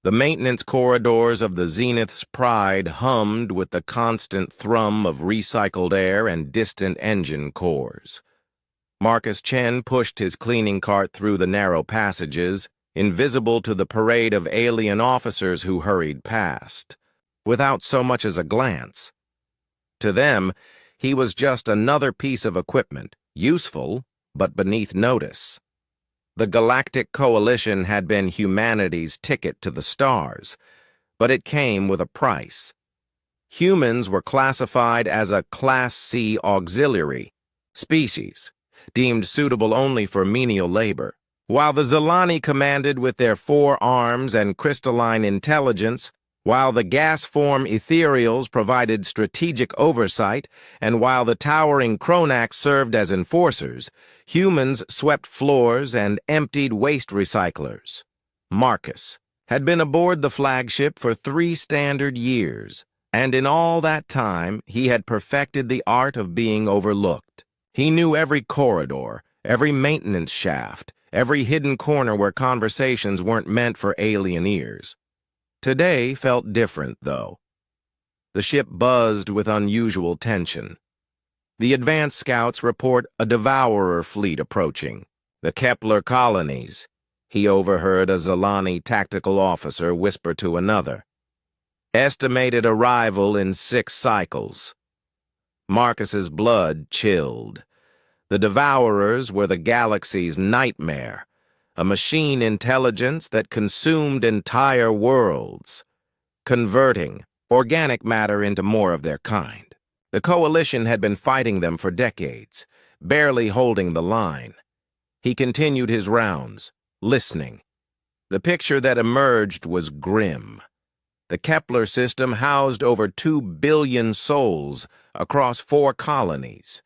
The maintenance corridors of the Zenith's Pride hummed with the constant thrum of recycled air and distant engine cores. Marcus Chen pushed his cleaning cart through the narrow passages, invisible to the parade of alien officers who hurried past, without so much as a glance. To them, he was just another piece of equipment, useful, but beneath notice. The Galactic Coalition had been humanity's ticket to the stars, but it came with a price. Humans were classified as a Class C auxiliary species, deemed suitable only for menial labor, while the Zelani commanded with their 4 arms and crystalline intelligence, while the gas-form ethereals provided strategic oversight, and while the towering Kronax served as enforcers, humans swept floors and emptied waste recyclers. Marcus had been aboard the flagship for 3 standard years, and in all that time he had perfected the art of being overlooked. He knew every corridor, every maintenance shaft, every hidden corner where conversations weren't meant for alien ears. Today felt different, though. The ship buzzed with unusual tension. The advanced scouts report a devourer fleet approaching. The Kepler colonies, he overheard a Zelani tactical officer whisper to another. Estimated arrival in 6 cycles. Marcus's blood chilled. The devourers were the galaxy's nightmare, a machine intelligence that consumed entire worlds, converting organic matter into more of their kind. The Coalition had been fighting them for decades, barely holding the line. He continued his rounds, listening. The picture that emerged was grim. The Kepler system housed over 2 billion souls across 4 colonies.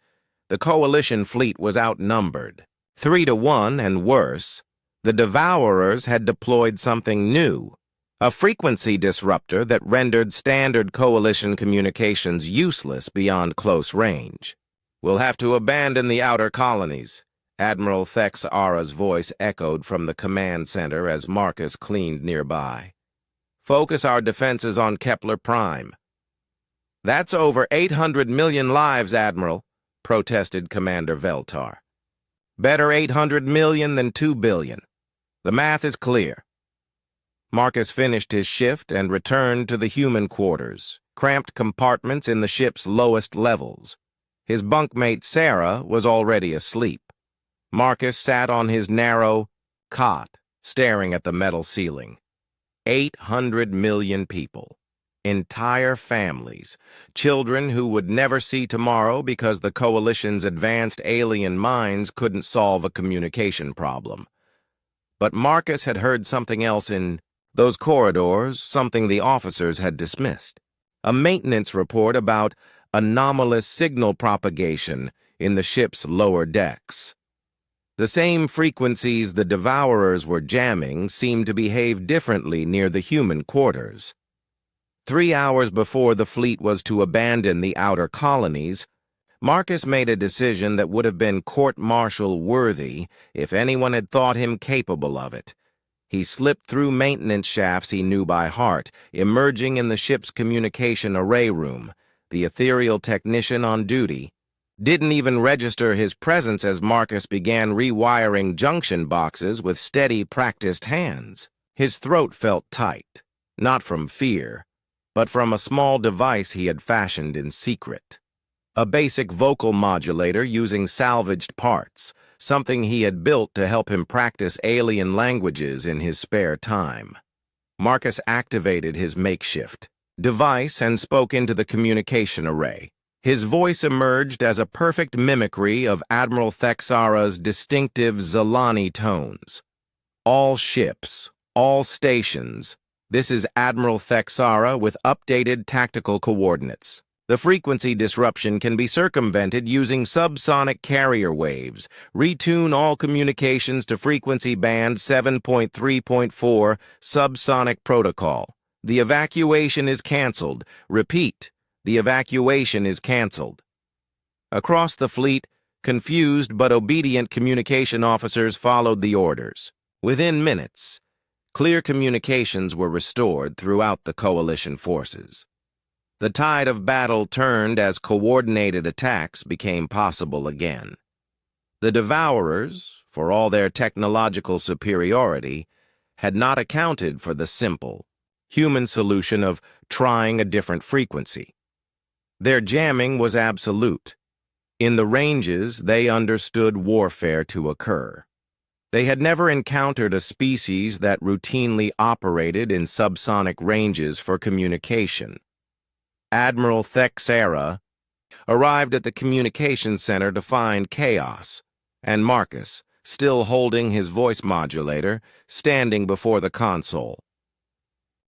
The Coalition fleet was outnumbered, 3 to 1 and worse. The Devourers had deployed something new, a frequency disruptor that rendered standard Coalition communications useless beyond close range. "We'll have to abandon the outer colonies," Admiral Thex Ara's voice echoed from the command center as Marcus cleaned nearby. "Focus our defenses on Kepler Prime." "That's over 800 million lives, Admiral," protested Commander Veltar. "Better 800 million than 2 billion. The math is clear." Marcus finished his shift and returned to the human quarters, cramped compartments in the ship's lowest levels. His bunkmate Sarah was already asleep. Marcus sat on his narrow cot, staring at the metal ceiling. 800 million people. Entire families. Children who would never see tomorrow because the Coalition's advanced alien minds couldn't solve a communication problem. But Marcus had heard something else in those corridors, something the officers had dismissed. A maintenance report about anomalous signal propagation in the ship's lower decks. The same frequencies the Devourers were jamming seemed to behave differently near the human quarters. 3 hours before the fleet was to abandon the outer colonies, Marcus made a decision that would have been court-martial worthy if anyone had thought him capable of it. He slipped through maintenance shafts he knew by heart, emerging in the ship's communication array room. The ethereal technician on duty didn't even register his presence as Marcus began rewiring junction boxes with steady, practiced hands. His throat felt tight, not from fear, but from a small device he had fashioned in secret. A basic vocal modulator using salvaged parts, something he had built to help him practice alien languages in his spare time. Marcus activated his makeshift device and spoke into the communication array. His voice emerged as a perfect mimicry of Admiral Thex Ara's distinctive Zelani tones. "All ships, all stations. This is Admiral Thex Ara with updated tactical coordinates. The frequency disruption can be circumvented using subsonic carrier waves. Retune all communications to frequency band 7.3.4 subsonic protocol. The evacuation is canceled. Repeat, the evacuation is canceled." Across the fleet, confused but obedient communication officers followed the orders. Within minutes, clear communications were restored throughout the coalition forces. The tide of battle turned as coordinated attacks became possible again. The Devourers, for all their technological superiority, had not accounted for the simple, human solution of trying a different frequency. Their jamming was absolute. In the ranges, they understood warfare to occur. They had never encountered a species that routinely operated in subsonic ranges for communication. Admiral Thexera arrived at the communications center to find chaos, and Marcus, still holding his voice modulator, standing before the console.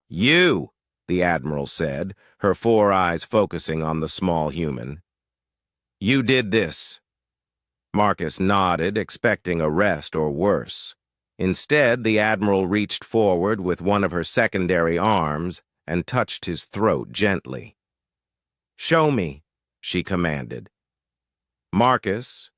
"You," the Admiral said, her 4 eyes focusing on the small human. "You did this." Marcus nodded, expecting arrest or worse. Instead, the Admiral reached forward with one of her secondary arms and touched his throat gently. "Show me," she commanded. Marcus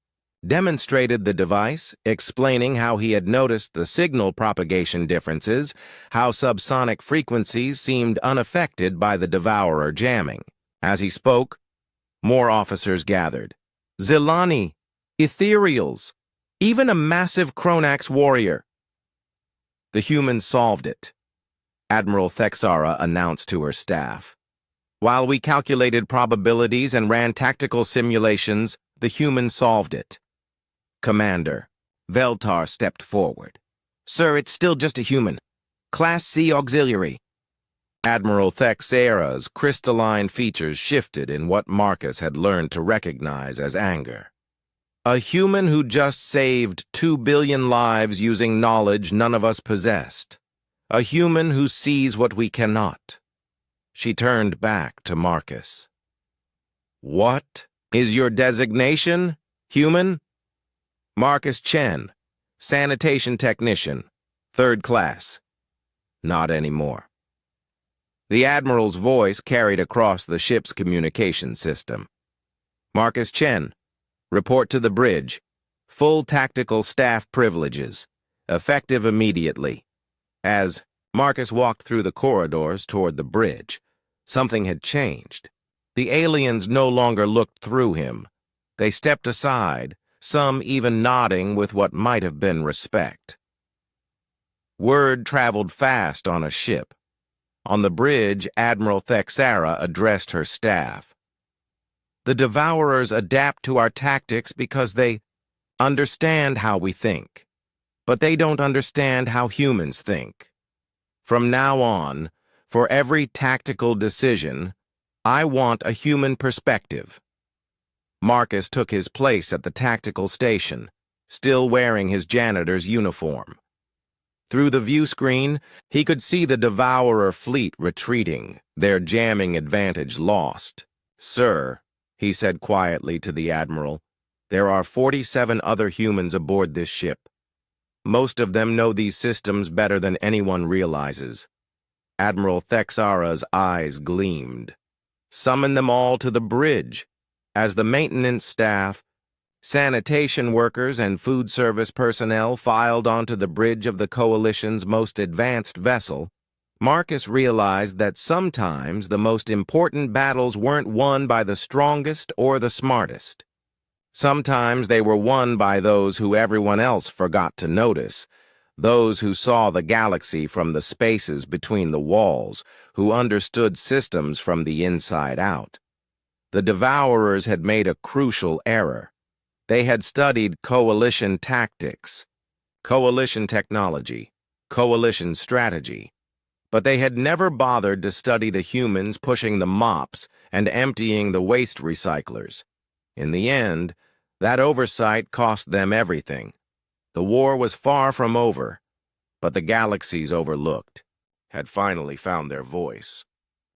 demonstrated the device, explaining how he had noticed the signal propagation differences, how subsonic frequencies seemed unaffected by the Devourer jamming. As he spoke, more officers gathered. Zilani, Ethereals, even a massive Kronax warrior. The humans solved it, Admiral Thexara announced to her staff. While we calculated probabilities and ran tactical simulations, the humans solved it. Commander, Veltar stepped forward. "Sir, it's still just a human. Class C auxiliary." Admiral Thexara's crystalline features shifted in what Marcus had learned to recognize as anger. A human who just saved 2 billion lives using knowledge none of us possessed. A human who sees what we cannot. She turned back to Marcus. "What is your designation, human?" "Marcus Chen, sanitation technician, 3rd class." "Not anymore." The Admiral's voice carried across the ship's communication system. "Marcus Chen, report to the bridge. Full tactical staff privileges. Effective immediately." As Marcus walked through the corridors toward the bridge, something had changed. The aliens no longer looked through him. They stepped aside, some even nodding with what might have been respect. Word traveled fast on a ship. On the bridge, Admiral Thexara addressed her staff. "The Devourers adapt to our tactics because they understand how we think, but they don't understand how humans think. From now on, for every tactical decision, I want a human perspective." Marcus took his place at the tactical station, still wearing his janitor's uniform. Through the view screen, he could see the Devourer fleet retreating, their jamming advantage lost. "Sir," he said quietly to the Admiral, "there are 47 other humans aboard this ship. Most of them know these systems better than anyone realizes." Admiral Thexara's eyes gleamed. "Summon them all to the bridge." As the maintenance staff, sanitation workers, and food service personnel filed onto the bridge of the Coalition's most advanced vessel, Marcus realized that sometimes the most important battles weren't won by the strongest or the smartest. Sometimes they were won by those who everyone else forgot to notice, those who saw the galaxy from the spaces between the walls, who understood systems from the inside out. The Devourers had made a crucial error. They had studied coalition tactics, coalition technology, coalition strategy, but they had never bothered to study the humans pushing the mops and emptying the waste recyclers. In the end, that oversight cost them everything. The war was far from over, but the galaxies overlooked had finally found their voice.